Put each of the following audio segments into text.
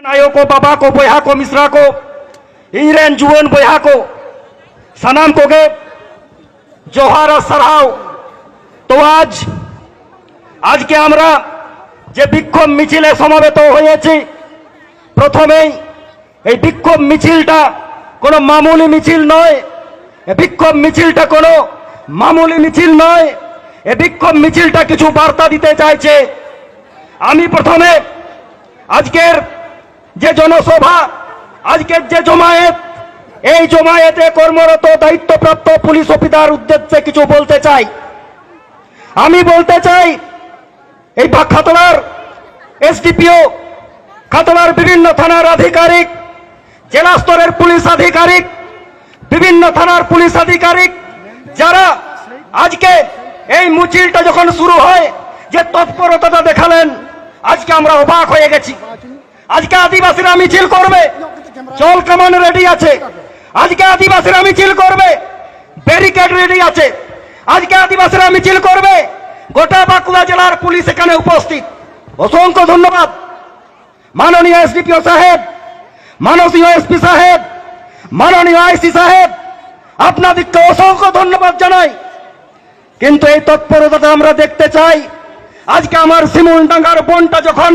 आयो को बाबा को बोया को मिश्रा को इरेन जुवन बोया को सनाम को गे जोहार सराव तो आज के আমরা যে বিক্ষোভ মিছিলে সমবেত হয়েছি প্রথমেই এই বিক্ষোভ মিছিলটা কোনো মামুলি মিছিল নয় এই বিক্ষোভ মিছিলটা কোনো মামুলি মিছিল নয় এই বিক্ষোভ মিছিলটা কিছু বার্তা দিতে চাইছে আমি প্রথমে আজকের যে জনসভা আজকের যে জমায়েত এই জমায়েতে কর্মরত দায়িত্বপ্রাপ্ত পুলিশ অফিসার উদ্দেশ্যে কিছু বলতে চাই আমি বলতে চাই এই খাতড়ার এসডিপিও খাতড়ার বিভিন্ন থানার আধিকারিক জেলা স্তরের পুলিশ আধিকারিক বিভিন্ন থানার পুলিশ আধিকারিক যারা আজকে এই মিছিলটা যখন শুরু হয় যে তৎপরতা দেখালেন আজকে আমরা অবাক হয়ে গেছি আজকে আদিবাসীরা মিছিল করবে জল কামান রেডি আছে আজকে আদিবাসীরা মিছিল করবে ব্যারিকেড রেডি আছে আজকে আদিবাসীরা মিছিল করবে গোটা বাঁকুড়া জেলার পুলিশ এখানে উপস্থিত অসংখ্য ধন্যবাদ মাননীয় এসডিপিও সাহেব মাননীয় এসপি সাহেব মাননীয় আইসি সাহেব আপনাদেরকে অসংখ্য ধন্যবাদ জানাই কিন্তু এই তৎপরতাটা আমরা দেখতে চাই আজকে আমার শিমুলডাঙ্গার বনটা যখন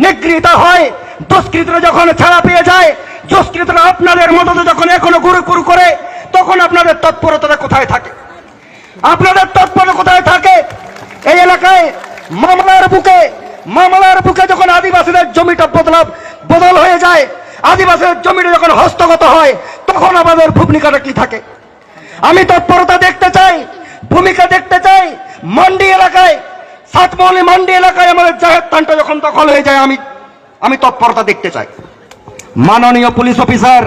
নিগৃহীত হয় দুষ্কৃতরা যখন ছাড়া পেয়ে যায় দুষ্কৃতরা আপনাদের মদতে যখন এখনো গুরুকুরু করে তখন আপনাদের তৎপরতা কোথায় থাকে আপনাদের তৎপরতা কোথায় থাকে এই এলাকায় মামলার বুকে যখন আদিবাসীদের জমিটা বদল হয়ে যায় আদিবাসীদের জমিটা যখন হস্তগত হয় তখন আমাদের ভূমিকাটা কি থাকে আমি তৎপরতা দেখতে চাই ভূমিকা দেখতে চাই মান্ডি এলাকায় সাতমহলি মান্ডি এলাকায় আমাদের জাহের স্থানটা যখন দখল হয়ে যায় আমি তৎপরতা দেখতে চাই মাননীয় পুলিশ অফিসার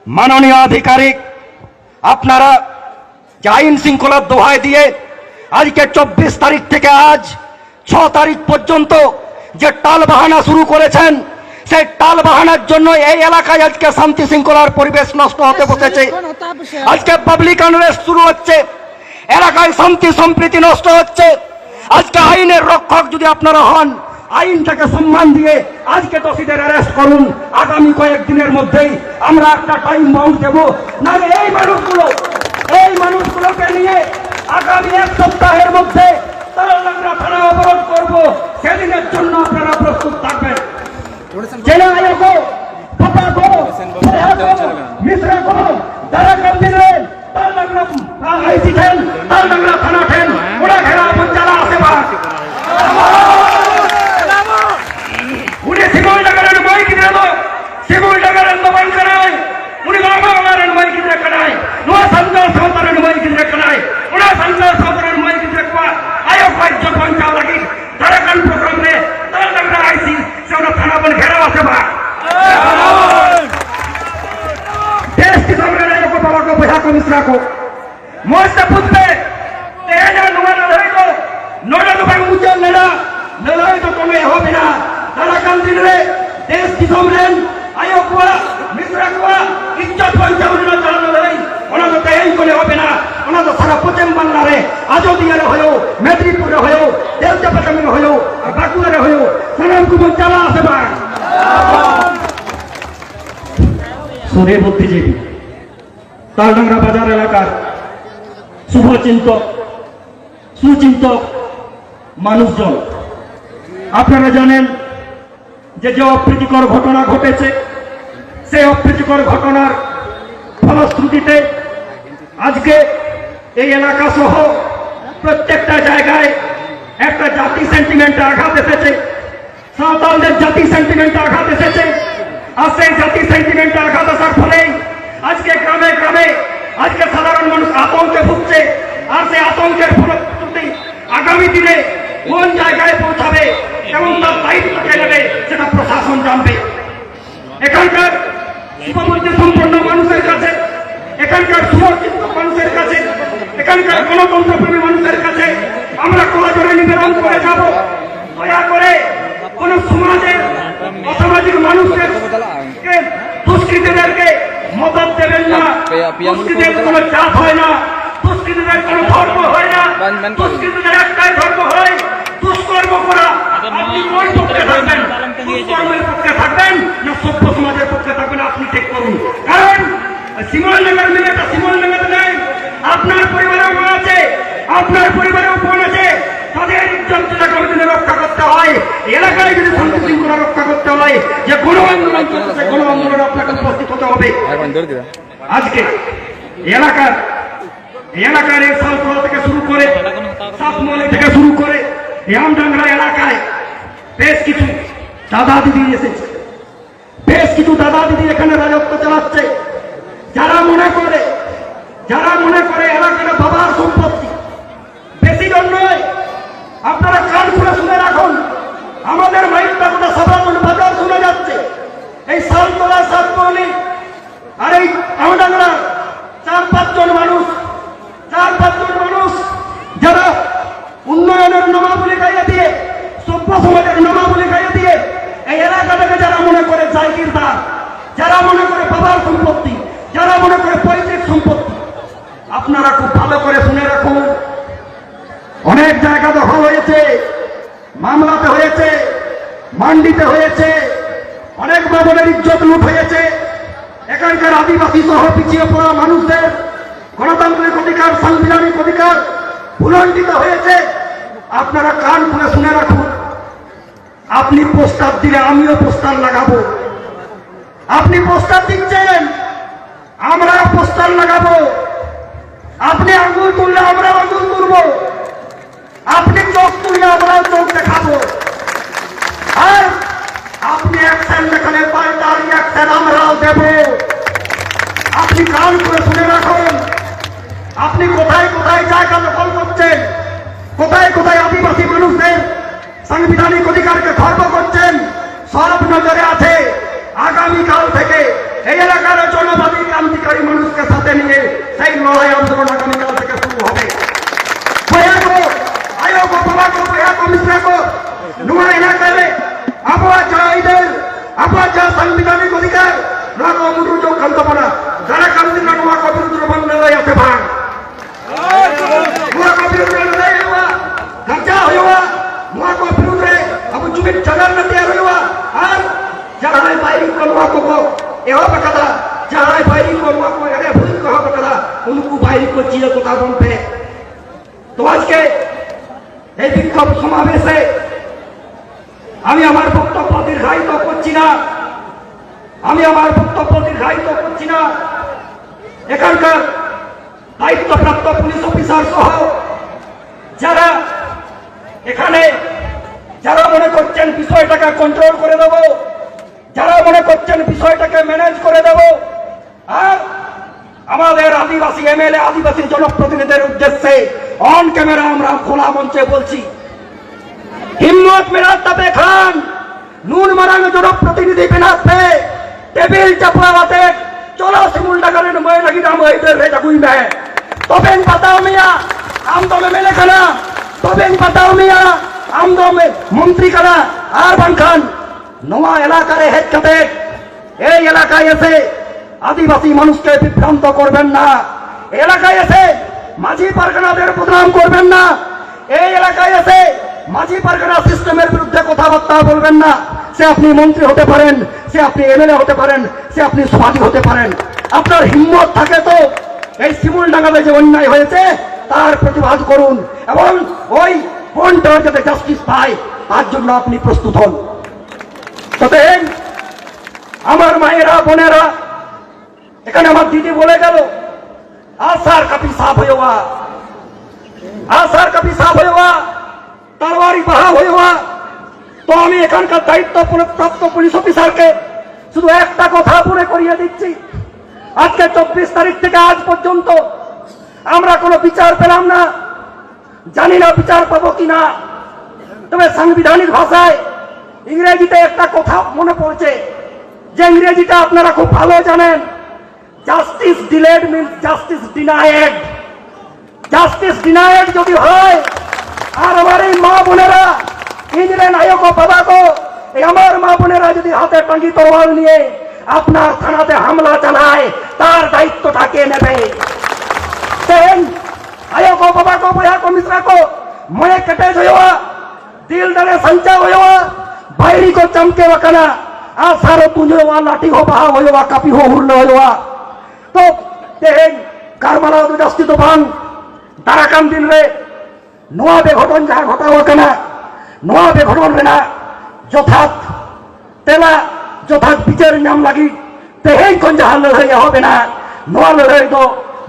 মাননীয় আধিকারিক আপনারা যে আইন শৃঙ্খলার দোহাই দিয়ে আজকে 24 তারিখ থেকে আজ 6 তারিখ পর্যন্ত যে টালবাহানা শুরু করেছেন সেই টালবাহানার জন্য এই এলাকায় আজকে শান্তি শৃঙ্খলার পরিবেশ নষ্ট হতে বসেছে আজকে পাবলিক আনরেস্ট শুরু হচ্ছে এলাকায় শান্তি সম্প্রীতি নষ্ট হচ্ছে আজকে আইনের রক্ষক যদি আপনারা হন আইনটাকে সম্মান দিয়ে আজকে দোষীদের অ্যারেস্ট করুন আগামী কয়েকদিনের মধ্যেই আমরা একটা টাইম বাউন্ড দেবো নাহলে এই মানুষগুলোকে নিয়ে আগামী 1 সপ্তাহের মধ্যে তালডাংরা থানা অবরোধ করব সেদিনের জন্য আপনারা প্রস্তুত থাকবেন জেলা আয়োগ বাবা গো মিশ্রা গো যারা কাম দিলেন তালডাংরা আইসি ঠেন তালডাংরা থানা ঠেন ওরা ঘেরা পঞ্চালা আসে বা উনি শিমুলডাঙ্গার মাইক দিল শিমুলডাঙ্গার দমন করায় উনি বাবার মাইক দিয়ে করায় নো সঞ্জয় সৌতরের মাইক দিয়ে করায় ওরা সঞ্জয় সৌতরের মাইক দিয়ে কোয়া আয়োগ রাজ্য পঞ্চায়েত লাগি ঝাড়খণ্ড প্রোগ্রাম में তালডাংরা আইসি সেটা থানা বন ঘেরা আসে বা देश की सामने आयोग को बाबा को भैया को मिश्रा को मोर से पूछते तेरा नुमान लड़ाई तो नोड़ा तो भाई मुझे लड़ाई तो तुम्हें हो बिना तारा काम दिन रे देश की सामने आयोग को मिश्रा को इज्जत पंचायत में चलने लड़ाई उन्हें तो तैयारी को ले हो बिना उन्हें तो सारा पश्चिम बंगाल रे आजोदिया रे होयो मेदिनीपुर रे होयो देवजापट्टनम में होयो बांकुड़ा रे होयो सनाम को चला आसे बा সুধী বুদ্ধিজীবী তালডাংরা বাজার এলাকার শুভচিন্তক সুচিন্তক মানুষজন আপনারা জানেন যে অপ্রীতিকর ঘটনা ঘটেছে সেই অপ্রীতিকর ঘটনার ফলশ্রুতিতে আজকে এই এলাকা সহ প্রত্যেকটা জায়গায় একটা জাতি সেন্টিমেন্টে আঘাত এসেছে সাঁওতালদের জাতি সেন্টিমেন্টে আঘাত এসেছে আর সেই জাতি সেন্টিমেন্টে আঘাত আসার ফলে আজকে গ্রামে গ্রামে আজকে সাধারণ মানুষ আতঙ্কে ভুগছে আর সেই আতঙ্কের ফলশ্রুতি আগামী দিনে কোন জায়গায় পৌঁছাবে এবং তার দায়িত্ব কে নেবে সেটা প্রশাসন জানবে এখানকার শুভবুদ্ধি সম্পন্ন মানুষের কাছে এখানকার সুচিন্ত মানুষের কাছে এখানকার গণতন্ত্রপ্রেমী মানুষের কাছে আমরা কোলাজোরে নিবেদন করে যাব দয়া করে কোন সমাজের অসামাজিক মানুষের দুষ্কৃতীদেরকে মদত দেবেন না দুষ্কৃতীদের কোনো জাত হয় না দুষ্কৃতীদের কোনো ধর্ম হয় না দুষ্কৃতীদের একটাই ধর্ম হয় দুষ্কর্ম করা আপনি কোন পক্ষে থাকবেন দুষ্কর্মের পক্ষে থাকবেন সভ্য সমাজের পক্ষে থাকবেন আপনি ঠিক করুন। কারণ শিমলনগর মিলেটা শিমলনগরে নেই, আপনার পরিবারেও মা আছে, আপনার পরিবারেও বোন আছে, তাদের ইজ্জতটাকে যদি রক্ষা করতে হয়, এলাকায় যদি শান্তি শৃঙ্খলা রক্ষা করতে হয়, যে গণ আন্দোলন চলছে গণ আন্দোলনে আপনাকে উপস্থিত হতে হবে। আজকে এলাকার এই সালতলা থেকে শুরু করে সাতমহলি থেকে শুরু করে আমডাঙ্গা এলাকায় বেশ কিছু দাদা দিদি এসেছে, বেশ কিছু দাদা দিদি এখানে রাজত্ব চালাচ্ছে। যারা মনে করে এলাকাটা বাবার সম্পত্তি, বেশি জন নয়, আপনারা কান খুলে শুনে রাখুন। আমাদের মাইকটা গোটা সাধারণ বাজার শুনে যাচ্ছে। এই সালতলা সাতমহলি আর এই আমডাঙ্গা চার পাঁচজন মানুষ যারা উন্নয়নের নামাবলী গাইয়ে দিয়ে, সভ্য সমাজের নামাবলী গাইয়ে দিয়ে এই এলাকাটাকে যারা মনে করে জায়গিরদার, যারা মনে করে বাবার সম্পত্তি, যারা মনে করে পৈতৃক সম্পত্তি, আপনারা খুব ভালো করে শুনে রাখুন। অনেক জায়গা দখল হয়েছে, মামলাতে হয়েছে, মান্ডিতে হয়েছে, অনেক বাবনের ইজ্জত লুট হয়েছে। এখানকার আদিবাসী সহ পিছিয়ে পড়া মানুষদের গণতান্ত্রিক অধিকার, সাংবিধানিক অধিকার ভুলণ্ঠিত হয়েছে। আপনারা কান খুলে শুনে রাখুন। আপনি পোস্টার দিলে আমিও পোস্টার লাগাবো। আপনি পোস্টার দিচ্ছেন, আমরাও পোস্টার লাগাবো। আপনি আঙুল তুললে আমরাও আঙুল তুলব, আপনি চোখ তুললে আমরাও চোখ দেখাবো। আর আপনি অ্যাকশন দেখালে পাল্টার অ্যাকশন আমরাও দেব। আপনি কান করে শুনে রাখুন। আপনি কোথায় কোথায় জায়গা দখল করছেন, কোথায় কোথায় আদিবাসী মানুষদের সাংবিধানিক অধিকারকে খর্ব করছেন, সব নজরে আছে। আগামীকাল থেকে এই এলাকার জনবাদী ক্রান্তিকারী মানুষকে সাথে নিয়ে সেই লড়াই আন্দোলন আগামীকাল থেকে শুরু হবে। সাংবিধানিক অধিকার যারা কান্তিকা নোয়া কবির বাংলায় আছে ভাগ নোয়া কবির ধার্যা হইবা নোয়া কবির আবু জুবিন চাগার তৈরি হইবা। আর যারাই বাইরে নোয়া को एवं कदा जहाँ बाहरी को अरे भूल कहा कदा उनको बाहरी को चीज को ताबन पे। तो आज के এই বিক্ষোভ সমাবেশে আমি আমার বক্তব্য দীর্ঘায়িত করছি না। এখানকার দায়িত্বপ্রাপ্ত পুলিশ অফিসার সহ যারা এখানে যারা মনে করছেন বিষয়টাকে কন্ট্রোল করে দেব, যারা মনে করছেন বিষয়টাকে ম্যানেজ করে দেব, আর আমাদের আদিবাসী এমএলএ আদিবাসী জনপ্রতিনিধিদের উদ্দেশ্যে অন ক্যামেরা আমরা খোলা মঞ্চে বলছি, হিম্মত মেরা তবে খান নুন মারাঙ্গ জনপ্রতিনিধি বিনাশে টেবিল চাপড়াতে চলো শিমুলনগরের মহিলাগি নাম হইতে রেজাগুই মে তবেন বাতাও মিয়া আমদো এমএলএ খানা, তবেন বাতাও মিয়া আমদো মন্ত্রী খানা। আর বানখান নোয়া এলাকারে হেড কাটে এই এলাকায় এসে আদিবাসী মানুষকে বিভ্রান্ত করবেন না, এলাকায় এসে মাঝি পারগানাদের বদনাম করবেন না, এই এলাকায় এসে মাঝি পারগানা সিস্টেমের বিরুদ্ধে কথাবার্তা বলবেন না। সে আপনি মন্ত্রী হতে পারেন, সে আপনি এমএলএ হতে পারেন, সে আপনি সমাজী হতে পারেন। আপনার হিম্মত থাকে তো এই শিমুলডাঙ্গাতে যে অন্যায় হয়েছে তার প্রতিবাদ করুন এবং ওই কোনটার যাতে জাস্টিস পায় তার জন্য আপনি প্রস্তুত হন। তবে আমার মায়েরা বোনেরা, এখানে আমার দিদি বলে গেল आसार का पिसाब होगा, आसार का पिसाब होगा, तलवारी बहा होगा। तो আমি এখানকার দায়িত্বপ্রাপ্ত পুলিশ অফিসারকে শুধু একটা কথা মনে করিয়ে দিচ্ছি, আজকে 24 তারিখ থেকে আজ পর্যন্ত আমরা কোনো বিচার পেলাম না, জানি না বিচার পাবো কিনা। তবে সাংবিধানিক ভাষায় ইংরেজিতে একটা কথা মনে পড়ছে, যে ইংরেজিটা আপনারা খুব ভালো জানেন, justice delayed means justice ডিনায়েড। Justice ডিনায়েড যদি হয়, আর আমার এই মা বোনেরা ইঞ্জিনিয়ার নায়ক বাবা গো, এই আমার মা বোনেরা যদি হাতে টাঙ্গি তরোয়াল নিয়ে আপনার থানাতে হামলা চালায়, তার দায়িত্বটা কে নেবে? आयोग बाबा को बया को मिश्रा को मैं कटे हुआ दिल डरे संचा हुआ बाहरी को चमके वकना आसार तुझे लाठी हो बहा हो कापी हो हुरल हो तो तेहें कारमाला जस्ती तो बांग दाराकान दिन रे नोआ बेघटन जहाँ घटाओ कना नोआ बेघटन रेना যথাৎ তেলা যথাৎ বিচার নাম লাগি তেহেই কোন জাহান লড়াই হবে না নোয়া লড়াই তো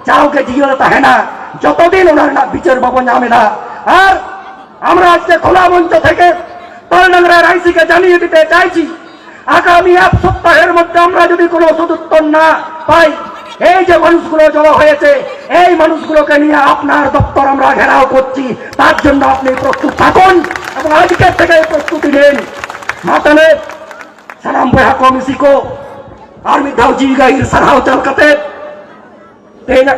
যাওকে জিও তাহে না যতদিন ওনার না বিচার পাবো নামে না আর আমরা আজকে খোলা মঞ্চ থেকে তলডাংরা রাইসিকে জানিয়ে দিতে চাইছি আগামী এক সপ্তাহের মধ্যে আমরা যদি কোনো সদুত্তর না পাই এই যে মানুষগুলো জড়ো হয়েছে এই মানুষগুলোকে নিয়ে আপনার দপ্তর আমরা ঘেরাও করছি তার জন্য আপনি প্রস্তুত থাকুন এবং আজকের থেকে প্রস্তুতি নিন मातने सलाम बया कमिसी को आर्मी धाव जी गाइर सरहाव चल कते तेना